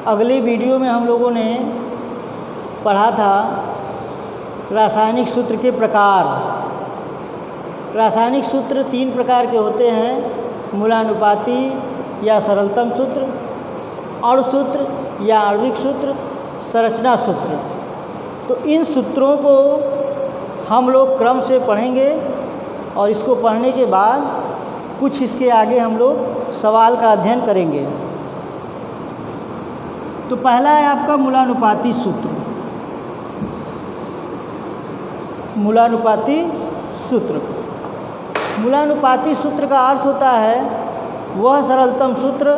अगली वीडियो में हम लोगों ने पढ़ा था रासायनिक सूत्र के प्रकार। रासायनिक सूत्र 3 प्रकार के होते हैं, मूलानुपाती या सरलतम सूत्र, अणु सूत्र या आणविक सूत्र, संरचना सूत्र। तो इन सूत्रों को हम लोग क्रम से पढ़ेंगे और इसको पढ़ने के बाद कुछ इसके आगे हम लोग सवाल का अध्ययन करेंगे। तो पहला है आपका मूलानुपाती सूत्र। मूलानुपाती सूत्र, मूलानुपाती सूत्र का अर्थ होता है वह सरलतम सूत्र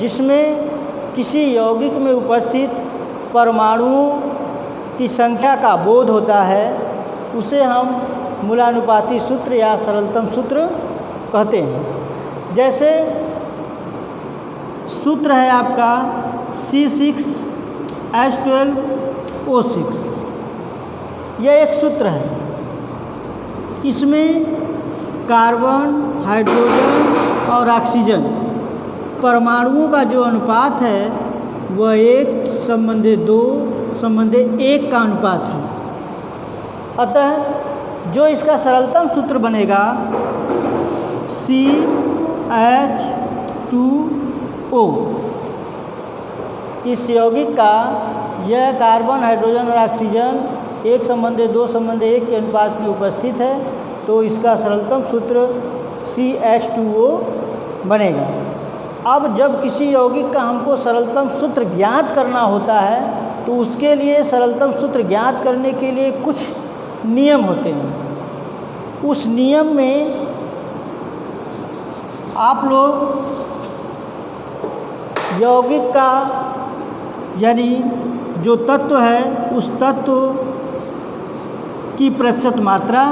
जिसमें किसी यौगिक में उपस्थित परमाणुओं की संख्या का बोध होता है, उसे हम मूलानुपाती सूत्र या सरलतम सूत्र कहते हैं। जैसे सूत्र है आपका C6H12O6, यह एक सूत्र है। इसमें कार्बन, हाइड्रोजन और ऑक्सीजन परमाणुओं का जो अनुपात है वह 1:2:1 का अनुपात है। अतः जो इसका सरलतम सूत्र बनेगा CH2O, इस यौगिक का यह कार्बन, हाइड्रोजन और ऑक्सीजन 1:2:1 के अनुपात में उपस्थित है, तो इसका सरलतम सूत्र CH2O बनेगा। अब जब किसी यौगिक का हमको सरलतम सूत्र ज्ञात करना होता है तो उसके लिए सरलतम सूत्र ज्ञात करने के लिए कुछ नियम होते हैं। उस नियम में आप लोग यौगिक का यानी जो तत्व है उस तत्व की प्रतिशत मात्रा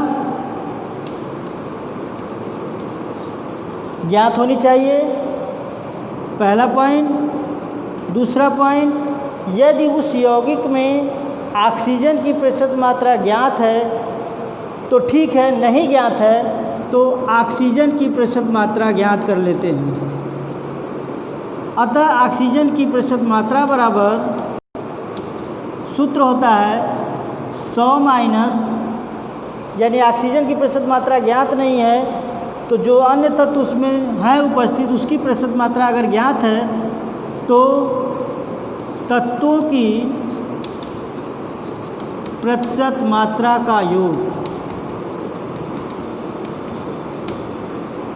ज्ञात होनी चाहिए, पहला पॉइंट। दूसरा पॉइंट, यदि उस यौगिक में ऑक्सीजन की प्रतिशत मात्रा ज्ञात है तो ठीक है, नहीं ज्ञात है तो ऑक्सीजन की प्रतिशत मात्रा ज्ञात कर लेते हैं। अतः ऑक्सीजन की प्रतिशत मात्रा बराबर सूत्र होता है 100 माइनस, यानी ऑक्सीजन की प्रतिशत मात्रा ज्ञात नहीं है तो जो अन्य तत्व उसमें है उपस्थित उसकी प्रतिशत मात्रा अगर ज्ञात है तो तत्वों की प्रतिशत मात्रा का योग।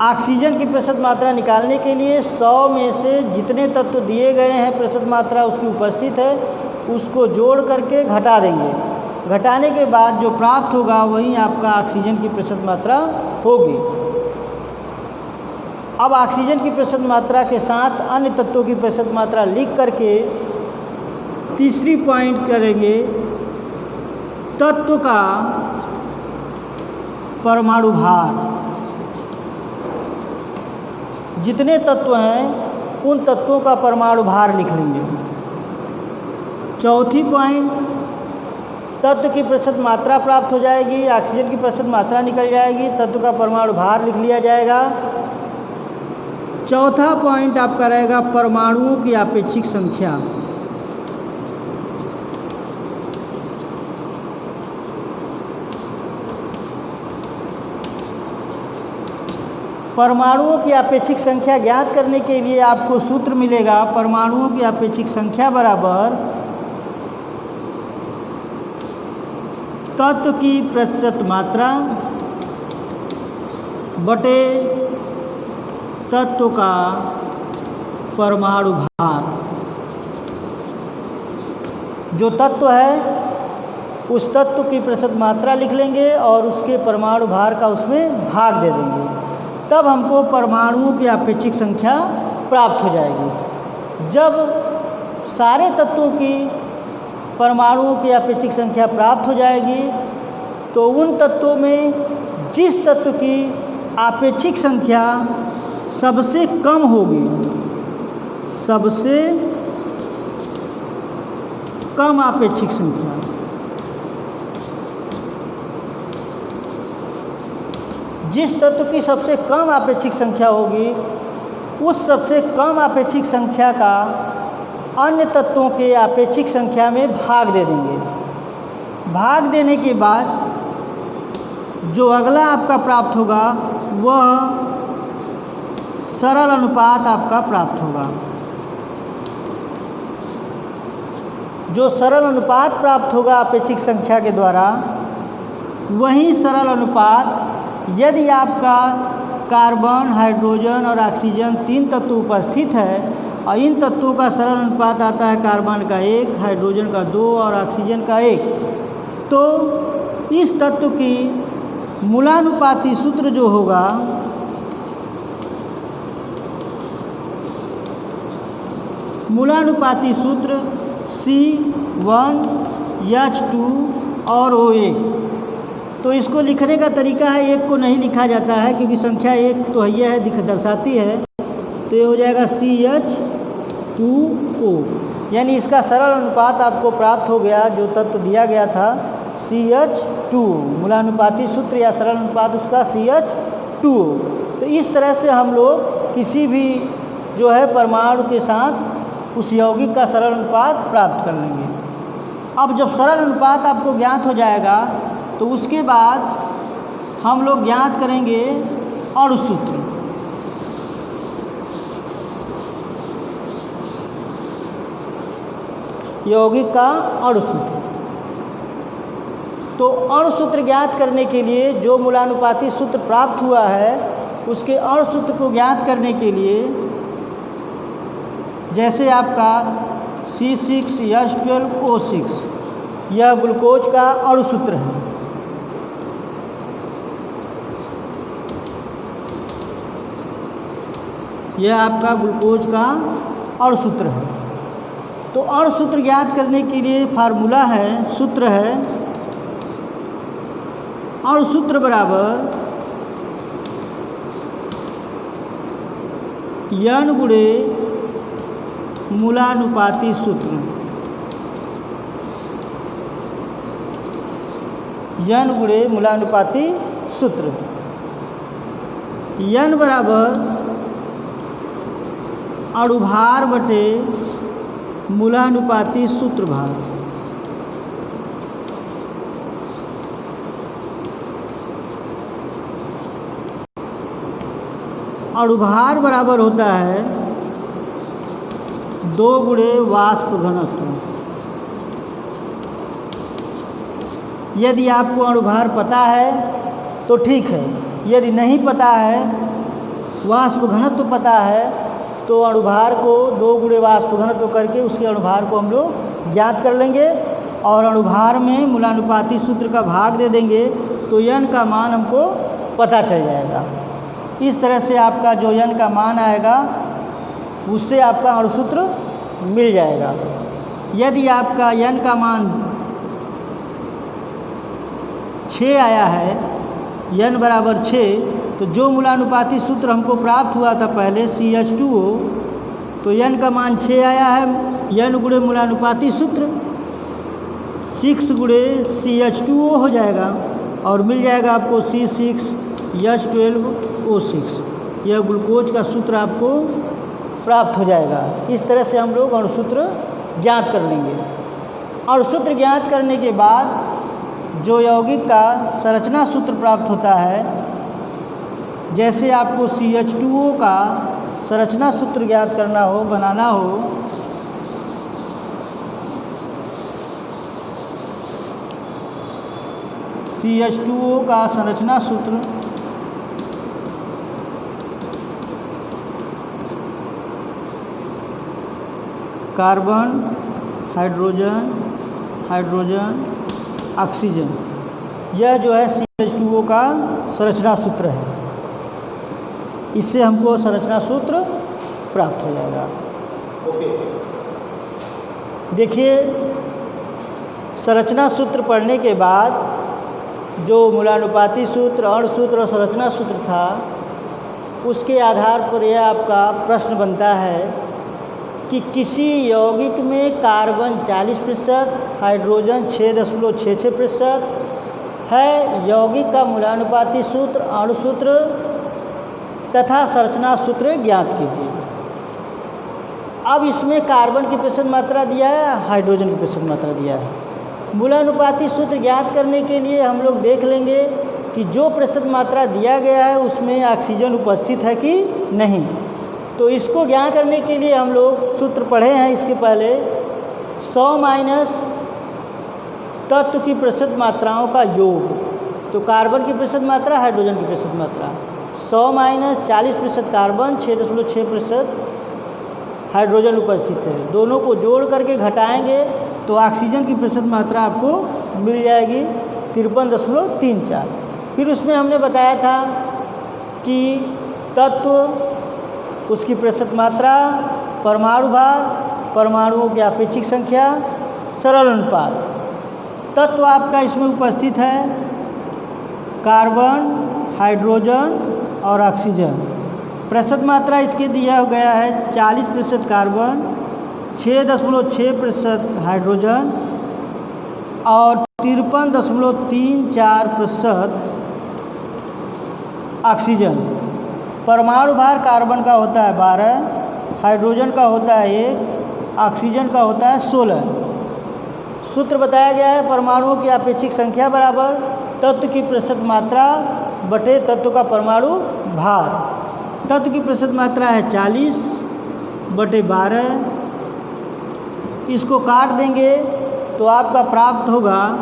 ऑक्सीजन की प्रतिशत मात्रा निकालने के लिए 100 में से जितने तत्व दिए गए हैं प्रतिशत मात्रा उसकी उपस्थित है उसको जोड़ करके घटा देंगे। घटाने के बाद जो प्राप्त होगा वही आपका ऑक्सीजन की प्रतिशत मात्रा होगी। अब ऑक्सीजन की प्रतिशत मात्रा के साथ अन्य तत्वों की प्रतिशत मात्रा लिख करके तीसरी पॉइंट करेंगे, तत्व का परमाणु भार। जितने तत्व हैं उन तत्वों का परमाणु भार लिख लेंगे। चौथी पॉइंट, तत्व की प्रतिशत मात्रा प्राप्त हो जाएगी, ऑक्सीजन की प्रतिशत मात्रा निकल जाएगी, तत्व का परमाणु भार लिख लिया जाएगा। चौथा पॉइंट आपका रहेगा परमाणुओं की आपेक्षिक संख्या। परमाणुओं की आपेक्षिक संख्या ज्ञात करने के लिए आपको सूत्र मिलेगा, परमाणुओं की आपेक्षिक संख्या बराबर तत्व की प्रतिशत मात्रा बटे तत्व का परमाणु भार। जो तत्व है उस तत्व की प्रतिशत मात्रा लिख लेंगे और उसके परमाणु भार का उसमें भाग दे देंगे, तब हमको परमाणुओं की आपेक्षिक संख्या प्राप्त हो जाएगी। जब सारे तत्वों की परमाणुओं की आपेक्षिक संख्या प्राप्त हो जाएगी तो उन तत्वों में जिस तत्व की आपेक्षिक संख्या सबसे कम होगी, सबसे कम आपेक्षिक संख्या, जिस तत्व की सबसे कम आपेक्षिक संख्या होगी उस सबसे कम आपेक्षिक संख्या का अन्य तत्वों के आपेक्षिक संख्या में भाग दे देंगे। भाग देने के बाद जो अगला आपका प्राप्त होगा वह सरल अनुपात आपका प्राप्त होगा। जो सरल अनुपात प्राप्त होगा अपेक्षिक संख्या के द्वारा, वही सरल अनुपात यदि आपका कार्बन, हाइड्रोजन और ऑक्सीजन 3 तत्व उपस्थित है और इन तत्वों का सरल अनुपात आता है कार्बन का 1, हाइड्रोजन का 2 और ऑक्सीजन का 1, तो इस तत्व की मूलानुपाती सूत्र जो होगा मूलानुपाती सूत्र C1H2 और OA। तो इसको लिखने का तरीका है, एक को नहीं लिखा जाता है क्योंकि संख्या एक तो है दर्शाती है, तो ये हो जाएगा CH2O। यानी इसका सरल अनुपात आपको प्राप्त हो गया, जो तत्व दिया गया था CH2O, मूलानुपाती सूत्र या सरल अनुपात उसका CH2O। तो इस तरह से हम लोग किसी भी जो है परमाणु के साथ उस यौगिक का सरल अनुपात प्राप्त कर लेंगे। अब जब सरल अनुपात आपको ज्ञात हो जाएगा तो उसके बाद हम लोग ज्ञात करेंगे अणु सूत्र। यौगिक का अणु सूत्र। तो अणु सूत्र ज्ञात करने के लिए जो मूलानुपाती सूत्र प्राप्त हुआ है उसके अणु सूत्र को ज्ञात करने के लिए, जैसे आपका C6H12O6 यह ग्लूकोज का अणु सूत्र है। यह आपका ग्लूकोज का अणु सूत्र है। तो अणु सूत्र ज्ञात करने के लिए फार्मूला है, सूत्र है अणु सूत्र बराबर N गुणे मूलानुपाती सूत्र। N गुणे मूलानुपाती सूत्र। N बराबर अणुभार बटे मूलानुपाती सूत्र भार। अणुभार बराबर होता है 2 गुणे वाष्प घनत्व। यदि आपको अणुभार पता है तो ठीक है, यदि नहीं पता है, वाष्प घनत्व पता है, तो अणुभार को 2 गुणे वाष्प घनत्व करके उसके अणुभार को हम लोग ज्ञात कर लेंगे और अणुभार में मूलानुपाती सूत्र का भाग दे देंगे तो n का मान हमको पता चल जाएगा। इस तरह से आपका जो n का मान आएगा उससे आपका अणु सूत्र मिल जाएगा। यदि आपका n का मान 6 आया है, n बराबर 6, तो जो मूलानुपाती सूत्र हमको प्राप्त हुआ था पहले CH2O, तो n का मान 6 आया है, n गुणे मूलानुपाती सूत्र 6 गुणे CH2O हो जाएगा और मिल जाएगा आपको C6H12O6। यह ग्लूकोज का सूत्र आपको प्राप्त हो जाएगा। इस तरह से हम लोग अणुसूत्र ज्ञात कर लेंगे। अणुसूत्र ज्ञात करने के बाद जो यौगिक का संरचना सूत्र प्राप्त होता है, जैसे आपको CH2O का संरचना सूत्र ज्ञात करना हो, बनाना हो, CH2O का संरचना सूत्र कार्बन, हाइड्रोजन, ऑक्सीजन, यह जो है CH2O का संरचना सूत्र है। इससे हमको संरचना सूत्र प्राप्त हो जाएगा। देखिए, संरचना सूत्र पढ़ने के बाद जो मूलानुपाती सूत्र, अणु सूत्र और संरचना सूत्र था, उसके आधार पर यह आपका प्रश्न बनता है कि किसी यौगिक में कार्बन 40%, हाइड्रोजन 6.66% है। यौगिक का मूलानुपाती सूत्र, अणु सूत्र तथा संरचना सूत्र ज्ञात कीजिए। अब इसमें कार्बन की प्रतिशत मात्रा दिया है, हाइड्रोजन की प्रतिशत मात्रा दिया है। मूलानुपाती सूत्र ज्ञात करने के लिए हम लोग देख लेंगे कि जो प्रतिशत मात्रा दिया गया है उसमें ऑक्सीजन उपस्थित है कि नहीं। तो इसको ज्ञात करने के लिए हम लोग सूत्र पढ़े हैं इसके पहले। 100 माइनस तत्व की प्रतिशत मात्राओं का योग, तो कार्बन की प्रतिशत मात्रा, हाइड्रोजन की प्रतिशत मात्रा, 100 माइनस 40% कार्बन, 6.6% हाइड्रोजन उपस्थित है। दोनों को जोड़ करके घटाएंगे तो ऑक्सीजन की प्रतिशत मात्रा आपको मिल जाएगी 53.34। फिर उसमें हमने बताया था कि तत्व, उसकी प्रतिशत मात्रा, परमाणु भार, परमाणुओं की अपेक्षिक संख्या, सरल अनुपात। तत्व आपका इसमें उपस्थित है कार्बन, हाइड्रोजन और ऑक्सीजन। प्रतिशत मात्रा इसके दिया गया है 40% कार्बन, 6.6% हाइड्रोजन और 53.34% ऑक्सीजन। परमाणु भार कार्बन का होता है 12, हाइड्रोजन का होता है 1, ऑक्सीजन का होता है 16। सूत्र बताया गया है परमाणुओं की अपेक्षिक संख्या बराबर तत्व की प्रतिशत मात्रा बटे तत्व का परमाणु भार। तत्व की प्रतिशत मात्रा है 40/12। इसको काट देंगे तो आपका प्राप्त होगा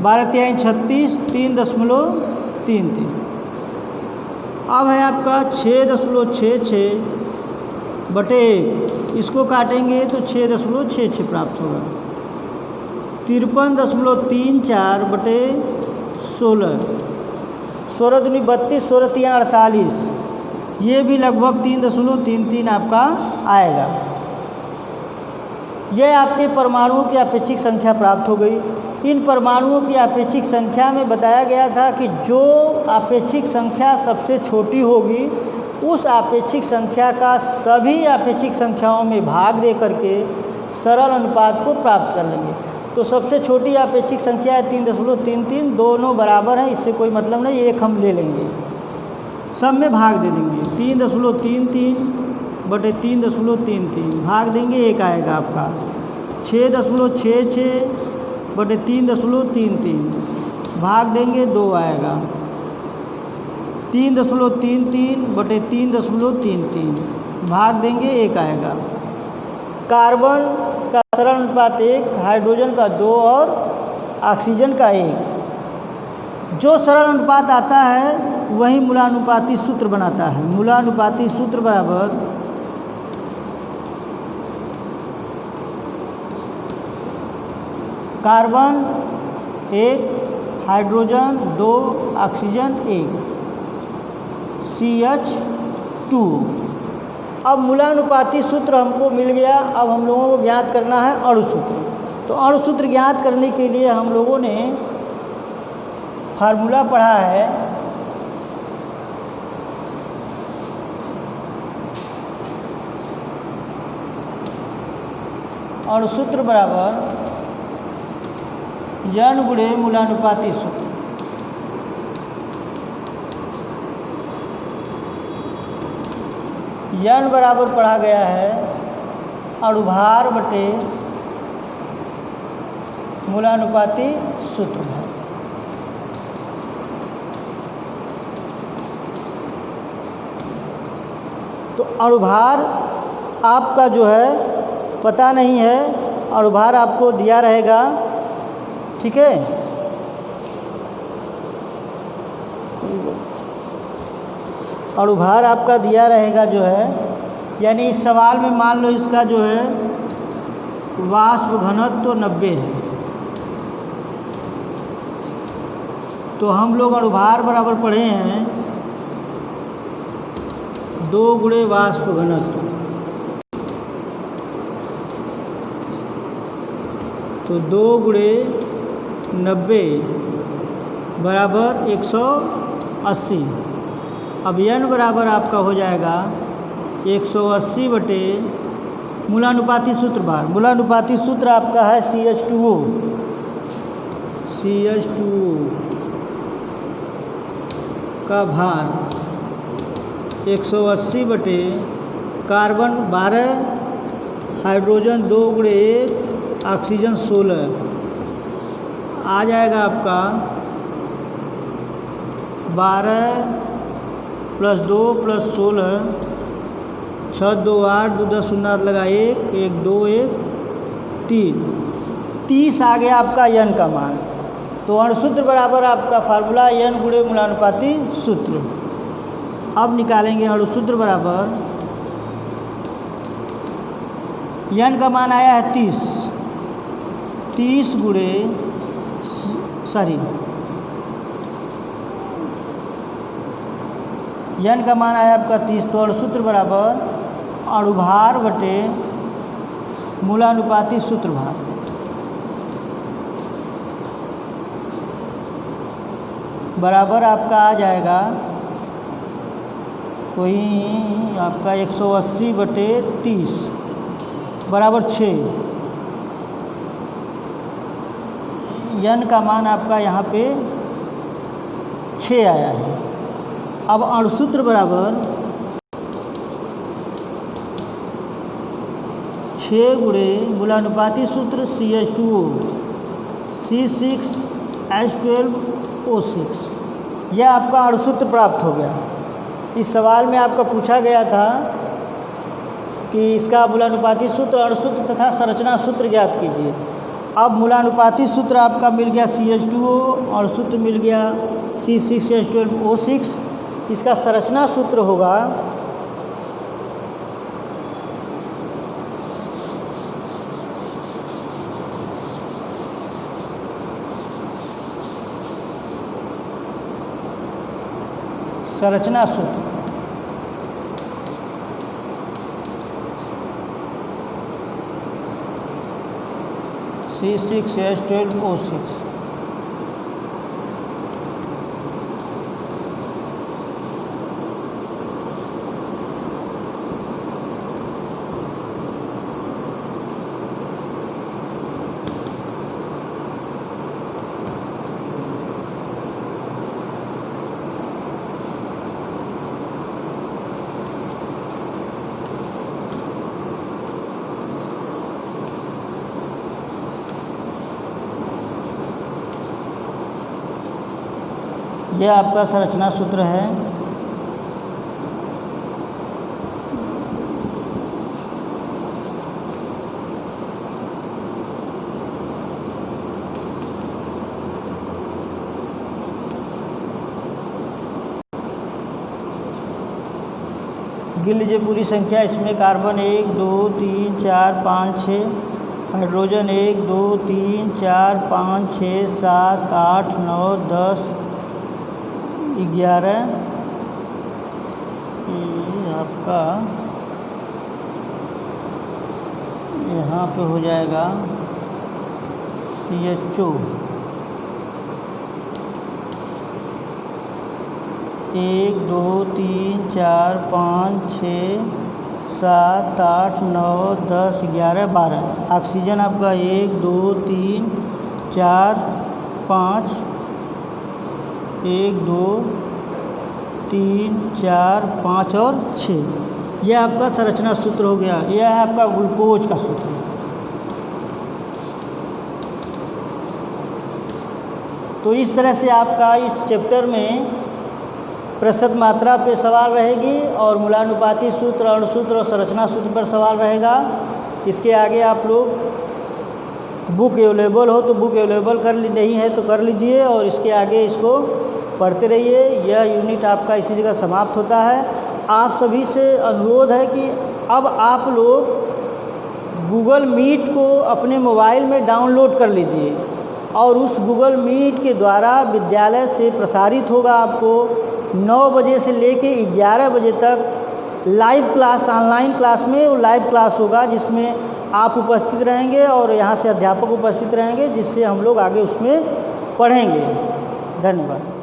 12 तिहाई 36, 3.33। अब है आपका 6.66 बटे, इसको काटेंगे तो 6.66 प्राप्त होगा। 53.34 बटे 16, 16 दूनी 32, 16 तिहाई 48, ये भी लगभग 3.33 आपका आएगा। यह आपके परमाणुओं की अपेक्षिक संख्या प्राप्त हो गई। इन परमाणुओं की अपेक्षिक संख्या में बताया गया था कि जो अपेक्षिक संख्या सबसे छोटी होगी उस अपेक्षिक संख्या का सभी अपेक्षिक संख्याओं में भाग दे करके सरल अनुपात को प्राप्त कर लेंगे। तो सबसे छोटी अपेक्षिक संख्या है 3.33, दोनों बराबर हैं, इससे कोई मतलब नहीं, एक हम ले लेंगे, सब में भाग दे देंगे। 3.33 बटे 3.33 भाग देंगे, एक आएगा आपका। 6.66 बटे 3.33 भाग देंगे, 2 आएगा। 3.33 बटे 3.33 भाग देंगे, 1 आएगा। कार्बन का सरल अनुपात 1, हाइड्रोजन का 2 और ऑक्सीजन का 1। जो सरल अनुपात आता है वही मूलानुपाती सूत्र बनाता है। मूलानुपाती सूत्र बराबर कार्बन 1, हाइड्रोजन 2, ऑक्सीजन 1, CH2। अब मूलानुपाती सूत्र हमको मिल गया। अब हम लोगों को ज्ञात करना है अणु सूत्र। तो अणु सूत्र ज्ञात करने के लिए हम लोगों ने फार्मूला पढ़ा है, अणु सूत्र बराबर n गुणे मूलानुपाती सूत्र। n बराबर पढ़ा गया है अणुभार बटे मूलानुपाती सूत्र है। तो अणुभार आपका जो है पता नहीं है, अणुभार आपको दिया रहेगा, ठीक है। अणुभार आपका दिया रहेगा जो है, यानी इस सवाल में मान लो इसका जो है वाष्प घनत्व 90 है, तो हम लोग अणुभार बराबर पढ़े हैं 2 गुणे वाष्प घनत्व। तो 2 गुणे 90 बराबर 180। अब n बराबर आपका हो जाएगा 180 बटे मूलानुपाती सूत्र भार। मूलानुपाती सूत्र आपका है CH2O। CH2O का भार 180 बटे कार्बन 12, हाइड्रोजन 2 गुणे 1, ऑक्सीजन 16 आ जाएगा आपका 12 + 2 + 16, 6 2 8, 2 10 0 लगा 1 1 2 1 3, 30 आ गया आपका n का मान। तो अणुसूत्र बराबर आपका फार्मूला n गुणे मूलानुपाती सूत्र। अब निकालेंगे अणुसूत्र बराबर n का मान आया है 30 गुणे n का मान आया आपका 30। तो अणुसूत्र बराबर अणुभार बटे मूलानुपाती सूत्र भार। बराबर आपका आ जाएगा कोई आपका 180 बटे 30 बराबर 6। n का मान आपका यहाँ पे 6 आया है। अब अणुसूत्र बराबर 6 गुणे मूलानुपाती सूत्र CH2O C6H12O6, यह आपका अणुसूत्र प्राप्त हो गया। इस सवाल में आपका पूछा गया था कि इसका मूलानुपाती सूत्र, अणुसूत्र तथा संरचना सूत्र ज्ञात कीजिए। अब मूलानुपाती सूत्र आपका मिल गया CH2O, अणुसूत्र मिल गया C6H12O6। इसका संरचना सूत्र होगा संरचना सूत्र C6H12O6। यह आपका संरचना सूत्र है। गिन लीजिए पूरी संख्या। इसमें कार्बन 1 2 3 4 5 6, हाइड्रोजन 1 2 3 4 5 6 7 8 9 10 11, ये आपका यहाँ पे हो जाएगा CHO 1 2 3 4 5 6 7 8 9 10 11 12। ऑक्सीजन आपका 1 2 3 4 5, 1 2 3 4 5 और 6। यह आपका संरचना सूत्र हो गया। यह है आपका ग्लूकोज का सूत्र। तो इस तरह से आपका इस चैप्टर में प्रतिशत मात्रा पे सवाल रहेगी और मूलानुपाती सूत्र, अणुसूत्र और संरचना सूत्र पर सवाल रहेगा। इसके आगे आप लोग बुक अवेलेबल हो तो बुक अवेलेबल कर ली, नहीं है तो कर लीजिए और इसके आगे इसको पढ़ते रहिए। यह यूनिट आपका इसी जगह समाप्त होता है। आप सभी से अनुरोध है कि अब आप लोग गूगल मीट को अपने मोबाइल में डाउनलोड कर लीजिए और उस गूगल मीट के द्वारा विद्यालय से प्रसारित होगा आपको 9 बजे से लेके 11 बजे तक लाइव क्लास, ऑनलाइन क्लास में वो लाइव क्लास होगा जिसमें आप उपस्थित रहेंगे और यहाँ से अध्यापक उपस्थित रहेंगे, जिससे हम लोग आगे उसमें पढ़ेंगे। धन्यवाद।